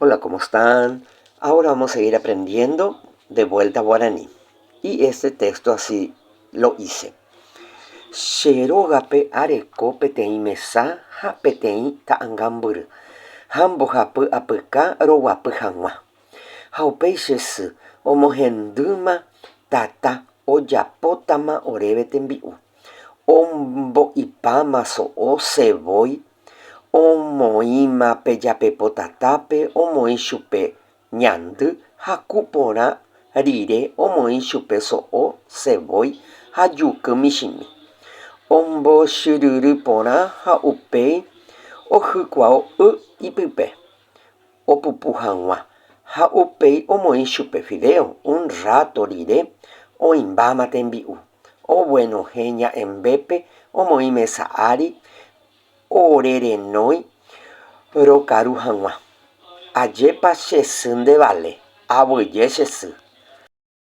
Hola, ¿cómo están? Ahora vamos a seguir aprendiendo de vuelta guaraní. Y este texto así lo hice. Sherogape areko petein mesa ha petein taangambur. Hambo hapu apeka rowapu hanwa. Haupei shesu omohenduma tata ojapótama oreve tembi'u. Ombo'ipáma so'o sevoi. Omoíma pejapepotatápe omoĩ chupe ñandy ha kuporã rire omoĩ chupe so'o sevoi ha juky michĩmi. Ombochyrýry porã ha upéi ohykuáo ipype opupu hag̃ua ha upéi omoĩ chupe fideo. Un rato rire oĩmbáma tembi'u. Oguenohẽ ña'embépe omoĩ mesa ári orerenói rokaru hag̃ua. Ajépa che sy nde vale. Avyje che sy.